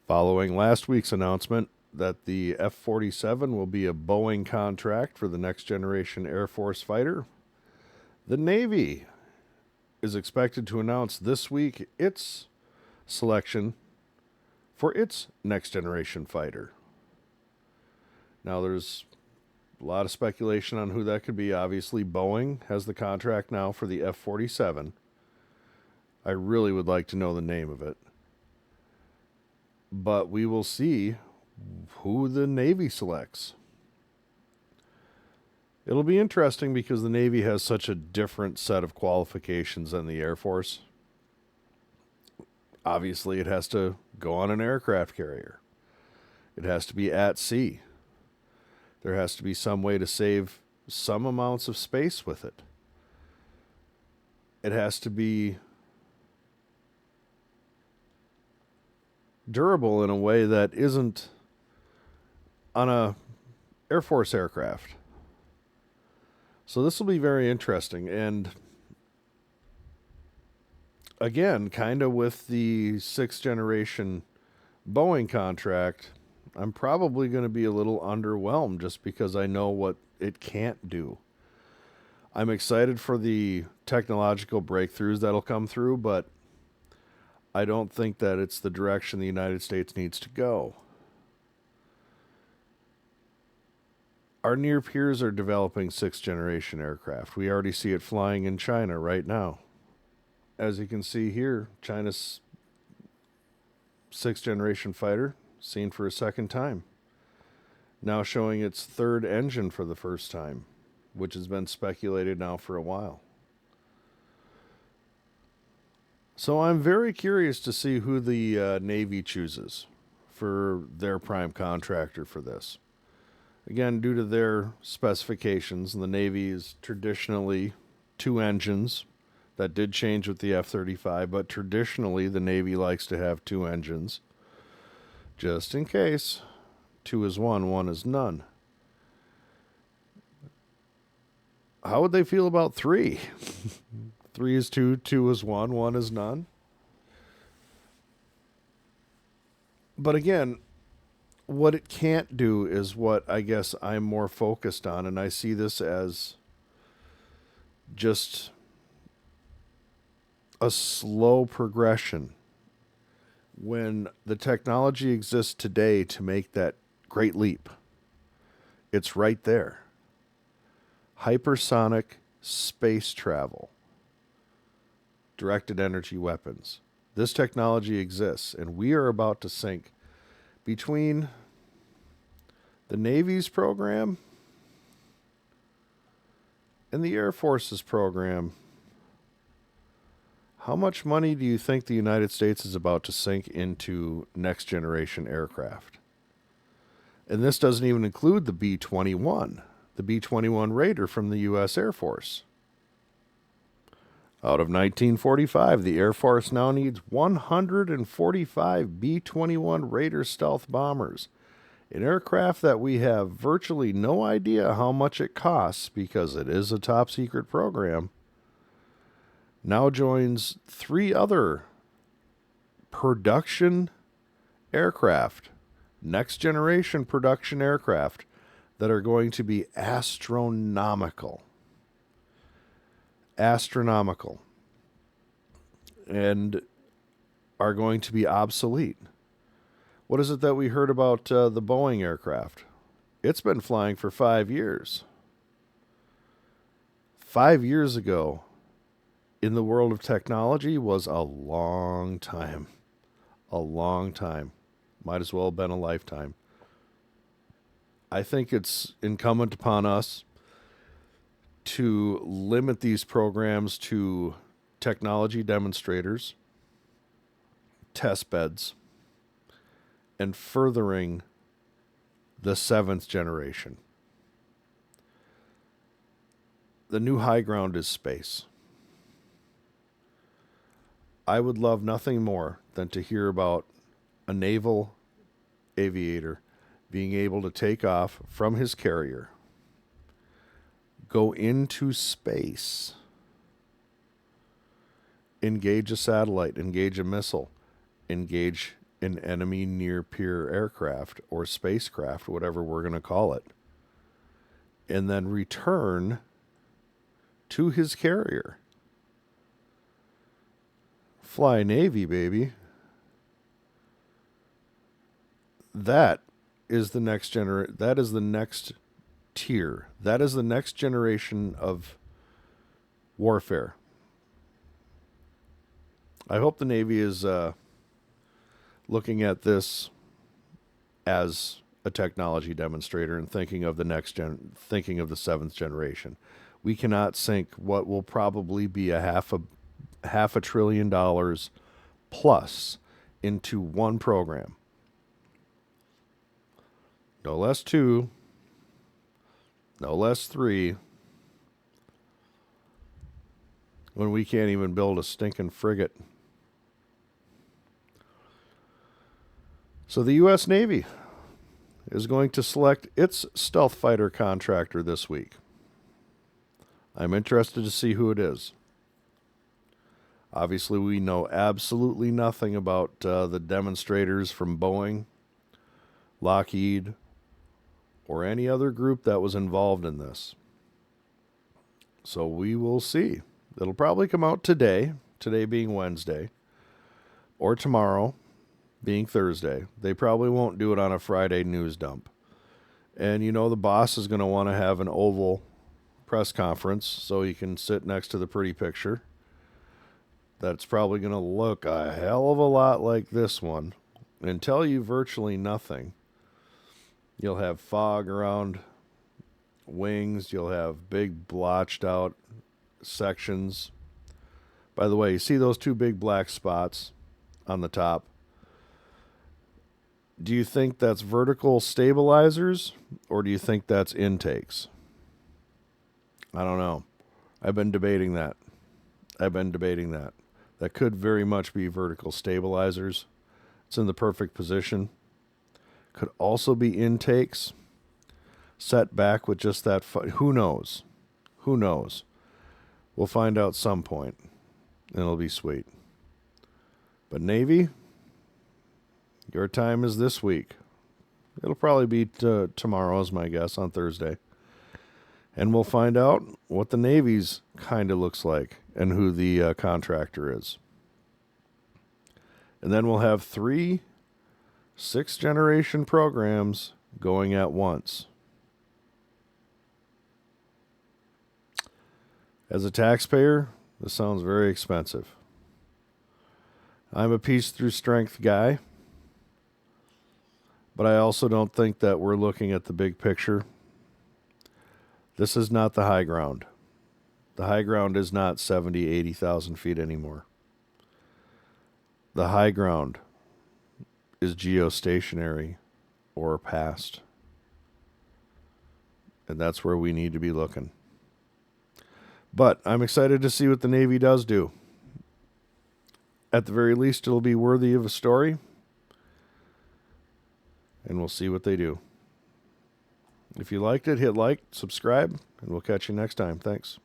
Following last week's announcement that the F-47 will be a Boeing contract for the next generation Air Force fighter, the Navy is expected to announce this week its selection for its next generation fighter. Now, there's a lot of speculation on who that could be. Obviously, Boeing has the contract now for the F-47. I really would like to know the name of it. But we will see who the Navy selects. It'll be interesting because the Navy has such a different set of qualifications than the Air Force. Obviously, it has to go on an aircraft carrier. It has to be at sea. There has to be some way to save some amounts of space with it. It has to be durable in a way that isn't on a Air Force aircraft. So this will be very interesting. And again, kind of with the sixth generation Boeing contract, I'm probably going to be a little underwhelmed just because I know what it can't do. I'm excited for the technological breakthroughs that'll come through, but I don't think that it's the direction the United States needs to go. Our near peers are developing sixth generation aircraft. We already see it flying in China right now. As you can see here, China's sixth generation fighter seen for a second time. Now showing its third engine for the first time, which has been speculated now for a while. So I'm very curious to see who the Navy chooses for their prime contractor for this. Again, due to their specifications, the Navy is traditionally two engines. That did change with the F-35, but traditionally the Navy likes to have two engines. Just in case, two is one is none. How would they feel about three? Three is two is one is none. But again, what it can't do is what I guess I'm more focused on, and I see this as just a slow progression. When the technology exists today to make that great leap, it's right there. Hypersonic space travel, directed energy weapons. This technology exists, and we are about to sink between the Navy's program and the Air Force's program. How much money do you think the United States is about to sink into next generation aircraft? And this doesn't even include the B-21, the B-21 Raider from the U.S. Air Force. Out of 1945, the Air Force now needs 145 B-21 Raider stealth bombers, an aircraft that we have virtually no idea how much it costs because it is a top secret program. Now joins three other production aircraft, next generation production aircraft that are going to be astronomical. And are going to be obsolete. What is it that we heard about the Boeing aircraft? It's been flying for 5 years. 5 years ago, in the world of technology, was a long time. A long time. Might as well have been a lifetime. I think it's incumbent upon us to limit these programs to technology demonstrators, test beds, and furthering the seventh generation. The new high ground is space. I would love nothing more than to hear about a naval aviator being able to take off from his carrier, go into space, engage a satellite, engage a missile, engage an enemy near peer aircraft or spacecraft, whatever we're going to call it, and then return to his carrier. Fly Navy, baby. That is the next that is the next tier. That is the next generation of warfare. I hope the Navy is looking at this as a technology demonstrator and thinking of the thinking of the seventh generation. We cannot sink what will probably be a half a $500 billion plus into one program. No less two, no less three, when we can't even build a stinking frigate. So the U.S. Navy is going to select its stealth fighter contractor this week. I'm interested to see who it is. Obviously, we know absolutely nothing about the demonstrators from Boeing, Lockheed, or any other group that was involved in this. So we will see. It'll probably come out today being Wednesday, or tomorrow being Thursday. They probably won't do it on a Friday news dump. And you know the boss is going to want to have an oval press conference so he can sit next to the pretty picture. That's probably going to look a hell of a lot like this one and tell you virtually nothing. You'll have fog around wings. You'll have big blotched out sections. By the way, you see those two big black spots on the top? Do you think that's vertical stabilizers or do you think that's intakes? I don't know. I've been debating that. That could very much be vertical stabilizers. It's in the perfect position. Could also be intakes set back with just that. Who knows? We'll find out some point, and it'll be sweet. But Navy, your time is this week. It'll probably be tomorrow, is my guess, on Thursday. And we'll find out what the Navy's kind of looks like and who the contractor is. And then we'll have 3 6th-generation programs going at once. As a taxpayer, this sounds very expensive. I'm a peace through strength guy, but I also don't think that we're looking at the big picture. This is not the high ground. The high ground is not 70, 80,000 feet anymore. The high ground is geostationary or past. And that's where we need to be looking. But I'm excited to see what the Navy does do. At the very least, it'll be worthy of a story. And we'll see what they do. If you liked it, hit like, subscribe, and we'll catch you next time. Thanks.